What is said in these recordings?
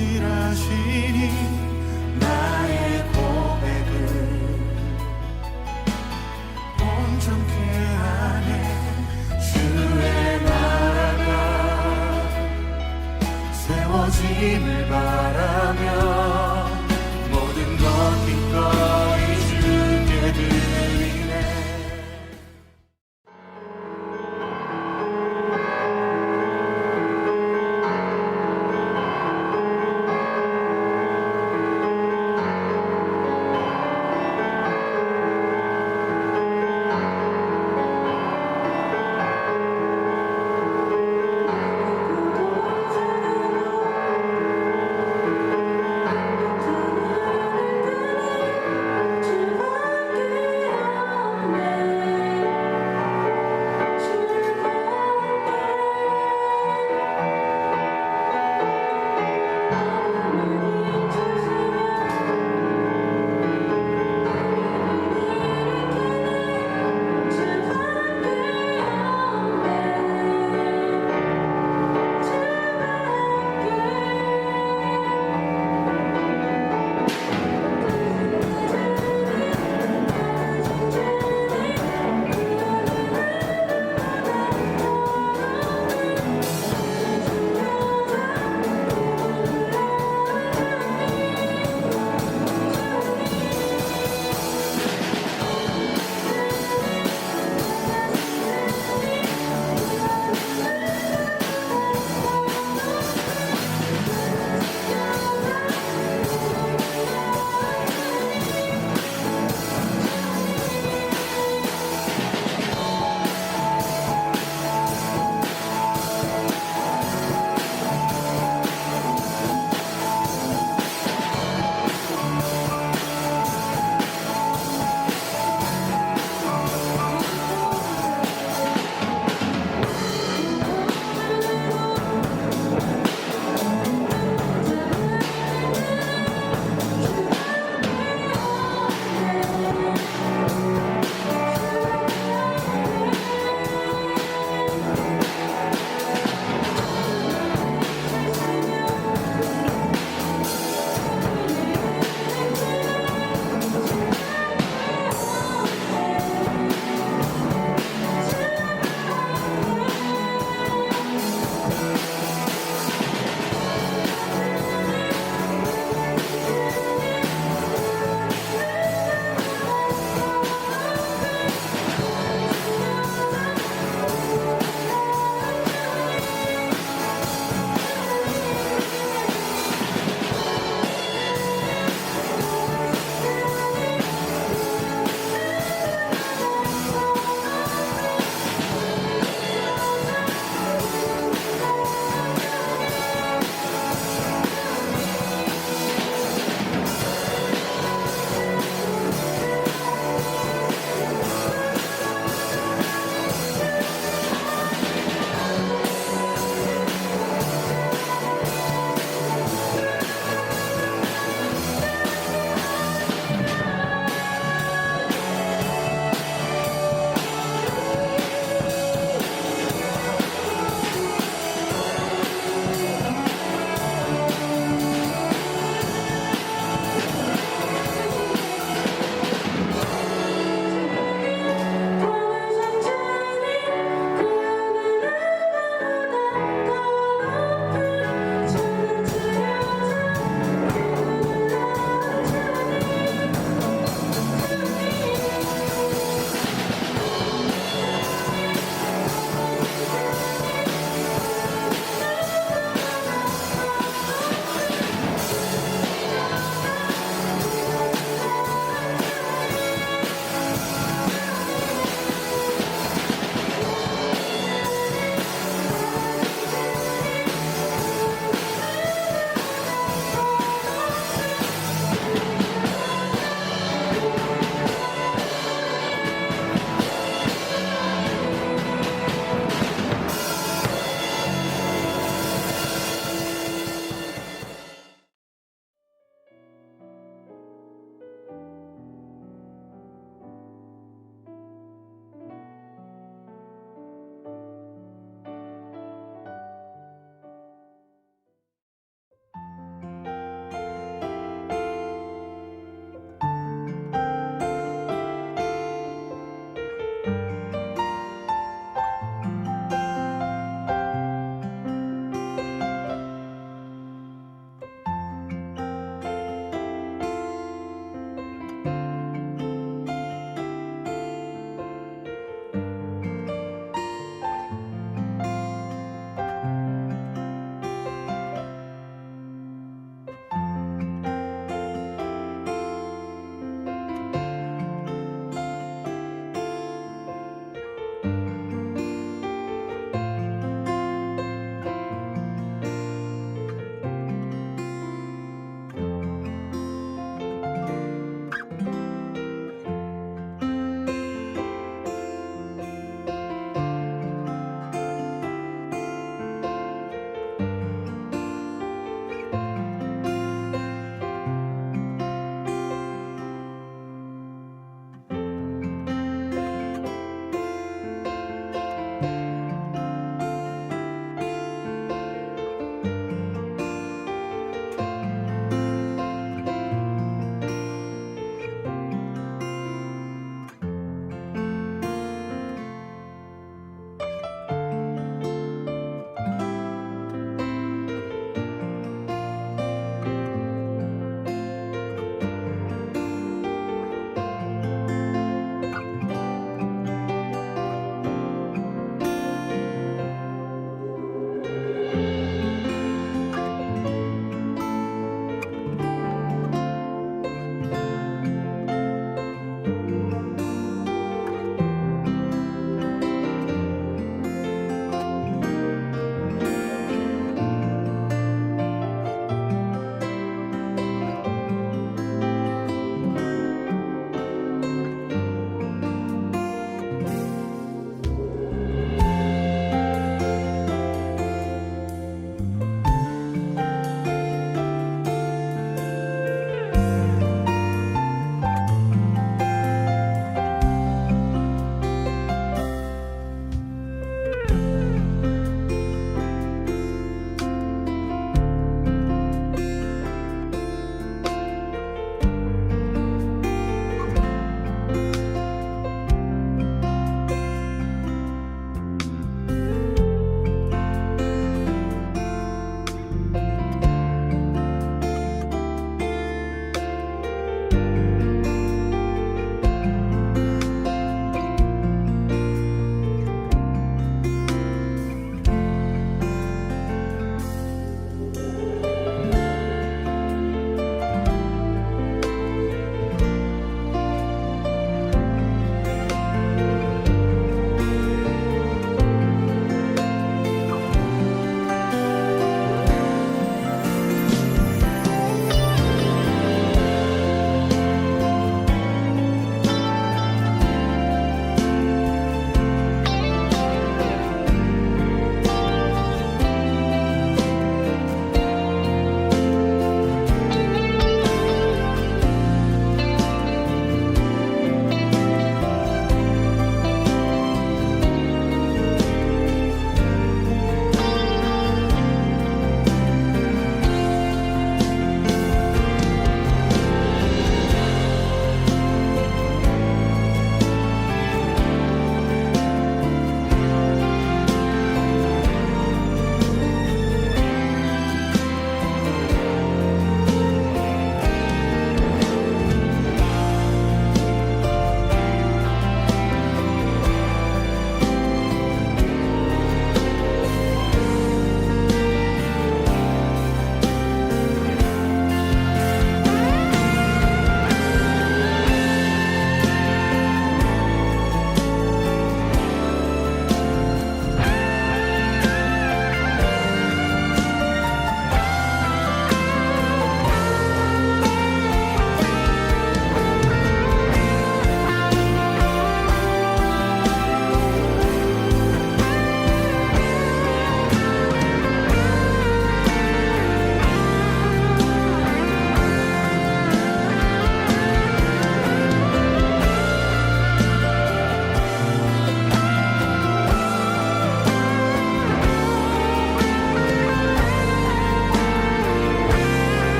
성실하시니 나의 고백을 온전케 하네. 주의 나라가 세워짐을 바라며 모든 것 기꺼이 주께 드리네.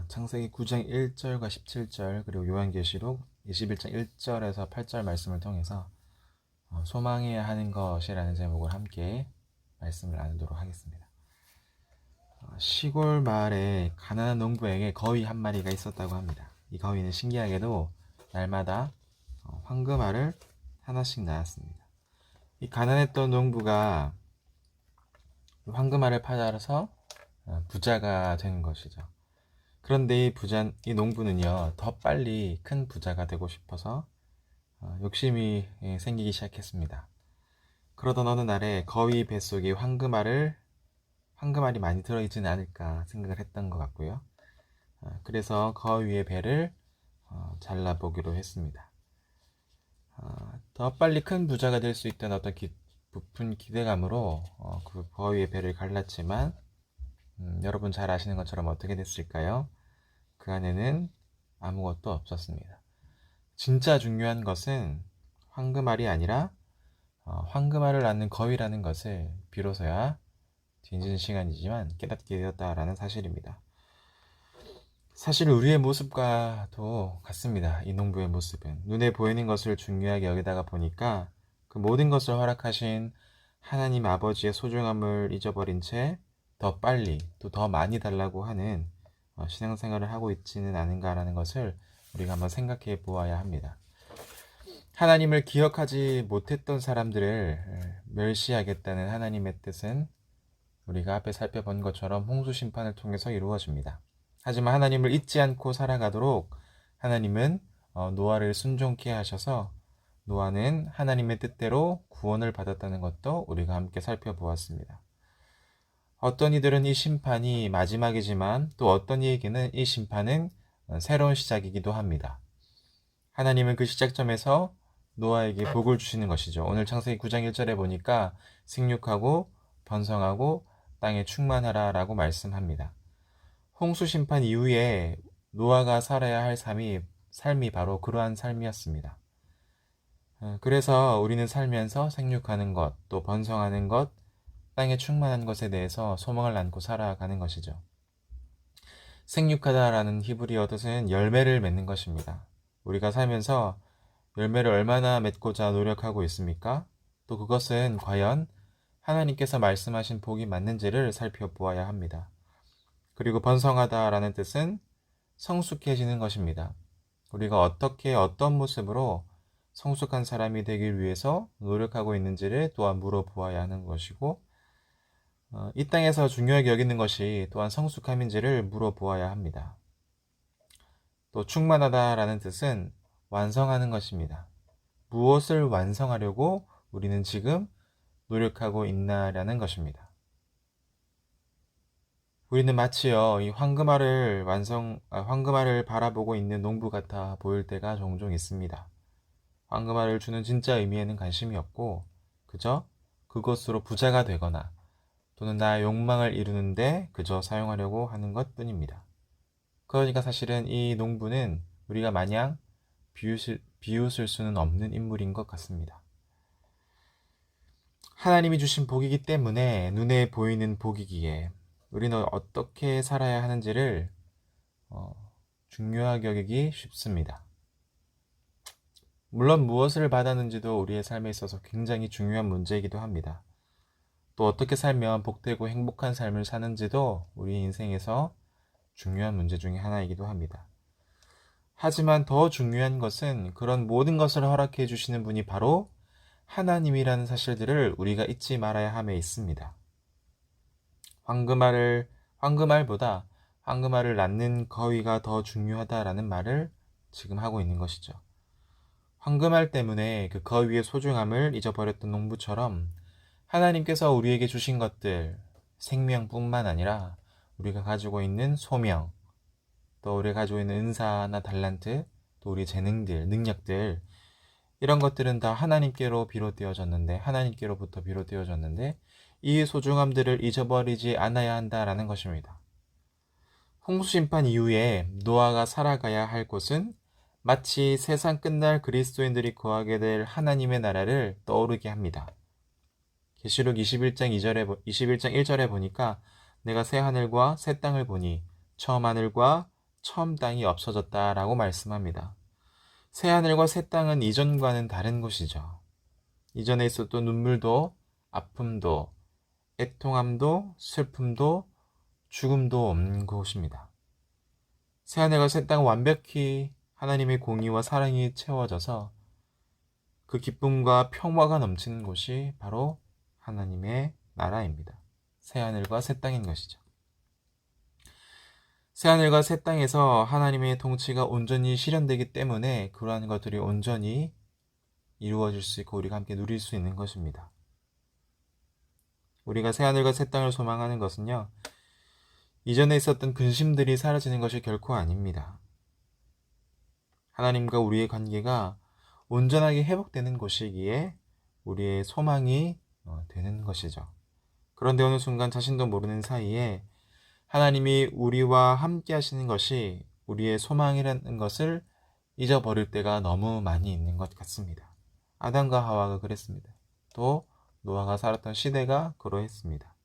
창세기 9장 1절과 17절 그리고 요한계시록 21장 1절에서 8절 말씀을 통해서 소망해야 하는 것이라는 제목을 함께 말씀을 나누도록 하겠습니다. 시골 마을에 가난한 농부에게 거위 한 마리가 있었다고 합니다. 이 거위는 신기하게도 날마다 황금알을 하나씩 낳았습니다. 이 가난했던 농부가 황금알을 팔아서 부자가 된 것이죠. 그런데 이 농부는요, 더 빨리 큰 부자가 되고 싶어서 욕심이 생기기 시작했습니다. 그러던 어느 날에 거위 뱃속에 황금알이 많이 들어있지는 않을까 생각을 했던 것 같고요. 그래서 거위의 배를 잘라보기로 했습니다. 더 빨리 큰 부자가 될 수 있다는 어떤 부푼 기대감으로 그 거위의 배를 갈랐지만 여러분 잘 아시는 것처럼 어떻게 됐을까요? 그 안에는 아무것도 없었습니다. 진짜 중요한 것은 황금알이 아니라 황금알을 낳는 거위라는 것을 비로소야 뒤늦은 시간이지만 깨닫게 되었다라는 사실입니다. 사실 우리의 모습과도 같습니다. 이 농부의 모습은 눈에 보이는 것을 중요하게 여기다가 보니까 그 모든 것을 허락하신 하나님 아버지의 소중함을 잊어버린 채 더 빨리 또 더 많이 달라고 하는 신앙생활을 하고 있지는 않은가라는 것을 우리가 한번 생각해 보아야 합니다. 하나님을 기억하지 못했던 사람들을 멸시하겠다는 하나님의 뜻은 우리가 앞에 살펴본 것처럼 홍수 심판을 통해서 이루어집니다. 하지만 하나님을 잊지 않고 살아가도록 하나님은 노아를 순종케 하셔서 노아는 하나님의 뜻대로 구원을 받았다는 것도 우리가 함께 살펴보았습니다. 어떤 이들은 이 심판이 마지막이지만 또 어떤 이에게는 이 심판은 새로운 시작이기도 합니다. 하나님은 그 시작점에서 노아에게 복을 주시는 것이죠. 오늘 창세기 9장 1절에 보니까 생육하고 번성하고 땅에 충만하라 라고 말씀합니다. 홍수 심판 이후에 노아가 살아야 할 삶이 바로 그러한 삶이었습니다. 그래서 우리는 살면서 생육하는 것, 또 번성하는 것, 땅에 충만한 것에 대해서 소망을 안고 살아가는 것이죠. 생육하다라는 히브리어 뜻은 열매를 맺는 것입니다. 우리가 살면서 열매를 얼마나 맺고자 노력하고 있습니까? 또 그것은 과연 하나님께서 말씀하신 복이 맞는지를 살펴보아야 합니다. 그리고 번성하다라는 뜻은 성숙해지는 것입니다. 우리가 어떤 모습으로 성숙한 사람이 되기 위해서 노력하고 있는지를 또한 물어보아야 하는 것이고 이 땅에서 중요하게 여기는 것이 또한 성숙함인지를 물어보아야 합니다. 또 충만하다라는 뜻은 완성하는 것입니다. 무엇을 완성하려고 우리는 지금 노력하고 있나라는 것입니다. 우리는 마치요 이 황금알을 바라보고 있는 농부 같아 보일 때가 종종 있습니다. 황금알을 주는 진짜 의미에는 관심이 없고 그저 그것으로 부자가 되거나 또는 나의 욕망을 이루는데 그저 사용하려고 하는 것 뿐입니다. 그러니까 사실은 이 농부는 우리가 마냥 비웃을 수는 없는 인물인 것 같습니다. 하나님이 주신 복이기 때문에 눈에 보이는 복이기에 우리는 어떻게 살아야 하는지를 중요하게 여기기 쉽습니다. 물론 무엇을 받았는지도 우리의 삶에 있어서 굉장히 중요한 문제이기도 합니다. 또 어떻게 살면 복되고 행복한 삶을 사는지도 우리 인생에서 중요한 문제 중에 하나이기도 합니다. 하지만 더 중요한 것은 그런 모든 것을 허락해 주시는 분이 바로 하나님이라는 사실들을 우리가 잊지 말아야 함에 있습니다. 황금알보다 황금알을 낳는 거위가 더 중요하다라는 말을 지금 하고 있는 것이죠. 황금알 때문에 그 거위의 소중함을 잊어버렸던 농부처럼 하나님께서 우리에게 주신 것들, 생명뿐만 아니라 우리가 가지고 있는 소명, 또 우리가 가지고 있는 은사나 달란트, 또 우리 재능들, 능력들 이런 것들은 다 하나님께로부터 비롯되어졌는데 이 소중함들을 잊어버리지 않아야 한다라는 것입니다. 홍수심판 이후에 노아가 살아가야 할 곳은 마치 세상 끝날 그리스도인들이 거하게 될 하나님의 나라를 떠오르게 합니다. 계시록 21장 1절에 보니까 내가 새 하늘과 새 땅을 보니 처음 하늘과 처음 땅이 없어졌다라고 말씀합니다. 새 하늘과 새 땅은 이전과는 다른 곳이죠. 이전에 있었던 눈물도 아픔도 애통함도 슬픔도 죽음도 없는 곳입니다. 새 하늘과 새 땅은 완벽히 하나님의 공의와 사랑이 채워져서 그 기쁨과 평화가 넘치는 곳이 바로 하나님의 나라입니다. 새 하늘과 새 땅인 것이죠. 새 하늘과 새 땅에서 하나님의 통치가 온전히 실현되기 때문에 그러한 것들이 온전히 이루어질 수 있고 우리가 함께 누릴 수 있는 것입니다. 우리가 새 하늘과 새 땅을 소망하는 것은요, 이전에 있었던 근심들이 사라지는 것이 결코 아닙니다. 하나님과 우리의 관계가 온전하게 회복되는 곳이기에 우리의 소망이 되는 것이죠. 그런데 어느 순간 자신도 모르는 사이에 하나님이 우리와 함께 하시는 것이 우리의 소망이라는 것을 잊어버릴 때가 너무 많이 있는 것 같습니다. 아담과 하와가 그랬습니다. 또 노아가 살았던 시대가 그러했습니다.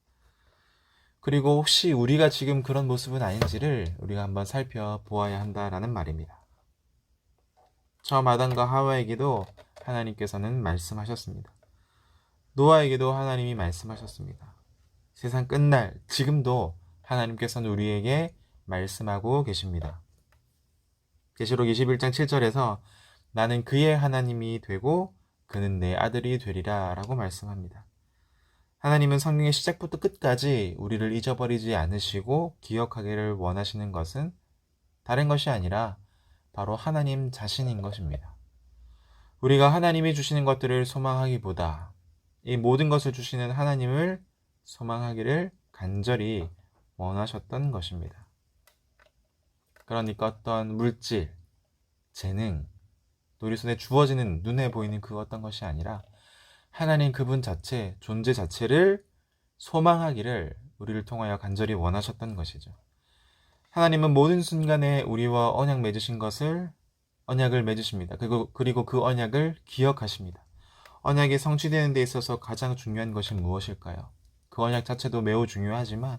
그리고 혹시 우리가 지금 그런 모습은 아닌지를 우리가 한번 살펴보아야 한다라는 말입니다. 처음 아담과 하와에게도 하나님께서는 말씀하셨습니다. 노아에게도 하나님이 말씀하셨습니다. 세상 끝날 지금도 하나님께서는 우리에게 말씀하고 계십니다. 계시록 21장 7절에서 나는 그의 하나님이 되고 그는 내 아들이 되리라 라고 말씀합니다. 하나님은 성경의 시작부터 끝까지 우리를 잊어버리지 않으시고 기억하기를 원하시는 것은 다른 것이 아니라 바로 하나님 자신인 것입니다. 우리가 하나님이 주시는 것들을 소망하기보다 이 모든 것을 주시는 하나님을 소망하기를 간절히 원하셨던 것입니다. 그러니까 어떤 물질, 재능, 또 우리 손에 주어지는 눈에 보이는 그 어떤 것이 아니라 하나님 그분 자체, 존재 자체를 소망하기를 우리를 통하여 간절히 원하셨던 것이죠. 하나님은 모든 순간에 우리와 언약 맺으신 것을 언약을 맺으십니다. 그리고 그 언약을 기억하십니다. 언약이 성취되는 데 있어서 가장 중요한 것이 무엇일까요? 그 언약 자체도 매우 중요하지만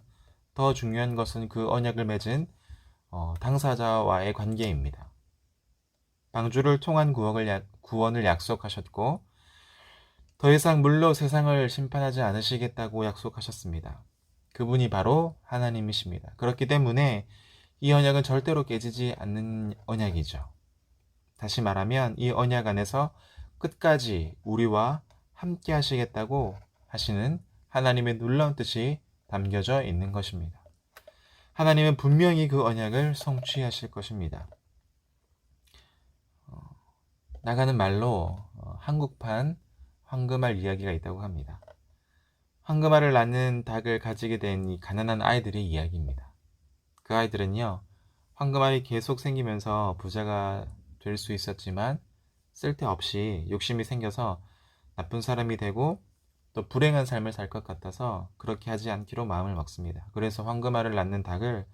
더 중요한 것은 그 언약을 맺은 당사자와의 관계입니다. 방주를 통한 구원을 약속하셨고 더 이상 물로 세상을 심판하지 않으시겠다고 약속하셨습니다. 그분이 바로 하나님이십니다. 그렇기 때문에 이 언약은 절대로 깨지지 않는 언약이죠. 다시 말하면 이 언약 안에서 끝까지 우리와 함께 하시겠다고 하시는 하나님의 놀라운 뜻이 담겨져 있는 것입니다. 하나님은 분명히 그 언약을 성취하실 것입니다. 나가는 말로 한국판 황금알 이야기가 있다고 합니다. 황금알을 낳는 닭을 가지게 된 이 가난한 아이들의 이야기입니다. 그 아이들은요, 황금알이 계속 생기면서 부자가 될 수 있었지만 쓸데없이 욕심이 생겨서 나쁜 사람이 되고 또 불행한 삶을 살 것 같아서 그렇게 하지 않기로 마음을 먹습니다. 그래서 황금알을 낳는 닭을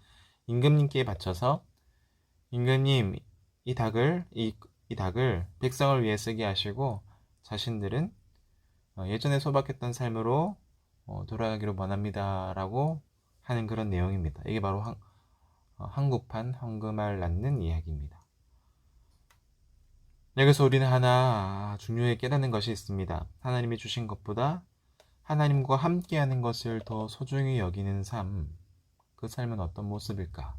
임금님께 바쳐서 임금님, 이 닭을 백성을 위해 쓰게 하시고 자신들은 예전에 소박했던 삶으로 돌아가기로 원합니다 라고 하는 그런 내용입니다. 이게 바로 한국판 황금알 낳는 이야기입니다. 여기서 우리는 하나 중요하게 깨닫는 것이 있습니다. 하나님이 주신 것보다 하나님과 함께하는 것을 더 소중히 여기는 삶, 그 삶은 어떤 모습일까?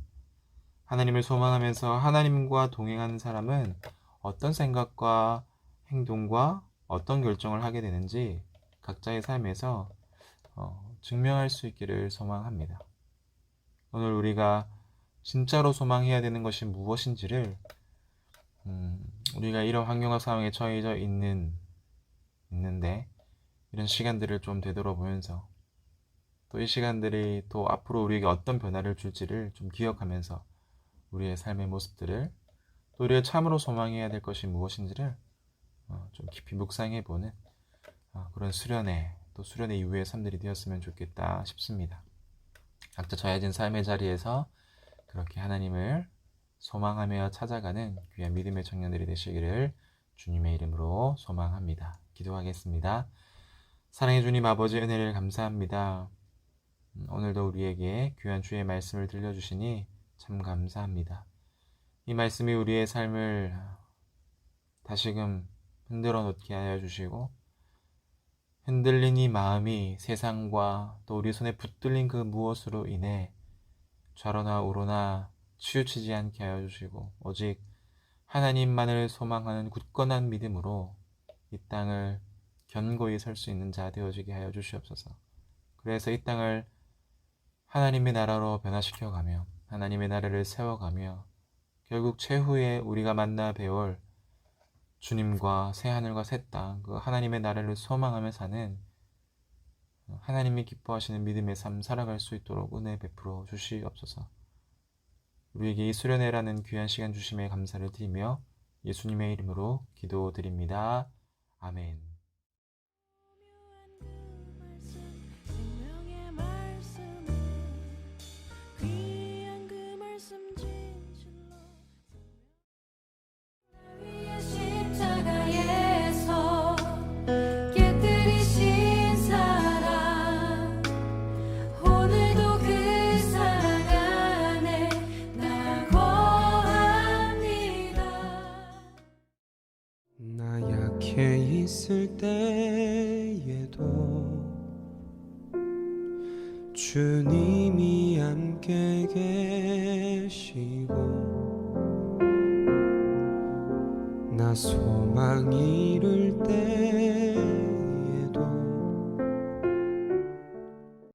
하나님을 소망하면서 하나님과 동행하는 사람은 어떤 생각과 행동과 어떤 결정을 하게 되는지 각자의 삶에서 증명할 수 있기를 소망합니다. 오늘 우리가 진짜로 소망해야 되는 것이 무엇인지를 우리가 이런 환경과 상황에 처해져 있는데 이런 시간들을 좀 되돌아보면서 또 이 시간들이 또 앞으로 우리에게 어떤 변화를 줄지를 좀 기억하면서 우리의 삶의 모습들을 또 우리가 참으로 소망해야 될 것이 무엇인지를 좀 깊이 묵상해보는 그런 수련회 또 수련회 이후의 삶들이 되었으면 좋겠다 싶습니다. 각자 정해진 삶의 자리에서 그렇게 하나님을 소망하며 찾아가는 귀한 믿음의 청년들이 되시기를 주님의 이름으로 소망합니다. 기도하겠습니다. 사랑해 주님 아버지 은혜를 감사합니다. 오늘도 우리에게 귀한 주의 말씀을 들려주시니 참 감사합니다. 이 말씀이 우리의 삶을 다시금 흔들어 놓게 하여 주시고, 흔들린 이 마음이 세상과 또 우리 손에 붙들린 그 무엇으로 인해 좌로나 우로나 치우치지 않게 하여 주시고, 오직 하나님만을 소망하는 굳건한 믿음으로 이 땅을 견고히 설 수 있는 자 되어지게 하여 주시옵소서. 그래서 이 땅을 하나님의 나라로 변화시켜가며 하나님의 나라를 세워가며 결국 최후에 우리가 만나 배울 주님과 새하늘과 새 땅, 그 하나님의 나라를 소망하며 사는 하나님이 기뻐하시는 믿음의 삶 살아갈 수 있도록 은혜 베풀어 주시옵소서. 우리에게 이 수련회라는 귀한 시간 주심에 감사를 드리며 예수님의 이름으로 기도드립니다. 아멘. 생명의 말씀을 귀한 그 말씀 진실로 위의 십자가에서 깨뜨리신 사랑 오늘도 그 사랑 안에 나 거합니다. 나 약해 있을 때에도 주님이 함께 계시고 나 소망 이룰 때